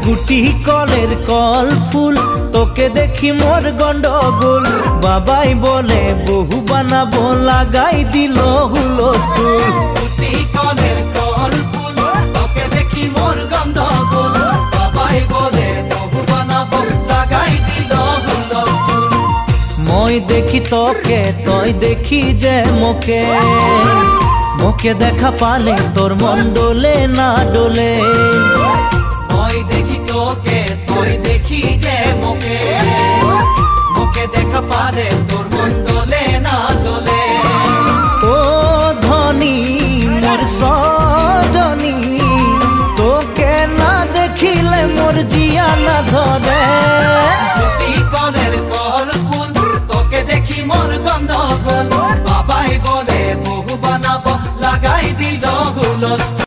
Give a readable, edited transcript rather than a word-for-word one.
গুটি কলের কল ফুল তোকে দেখি মোর গন্ডগোল বাবাই বলে বহু বানাবো লাগাই দিল হুলস্থুল গুটি কলের কল ফুল তোকে দেখি মোর গন্ডগোল বাবাই বলে বহু বানাবো লাগাই দিল হুলস্থুল মই দেখি তোকে তই দেখি যে মোকে মোকে দেখা পালে তোর মন ডোলে না ডোলে মই দেখি তোকে তুই দেখি যে মোকে মোকে দেখা পালে তোর মন ডোলে না ডোলে ও ধনী মোর সজনী তোকে না দেখিলে মোর জিয়া না ধরে গুটি কলের কল ফুল তোকে দেখি মোর গন্ধ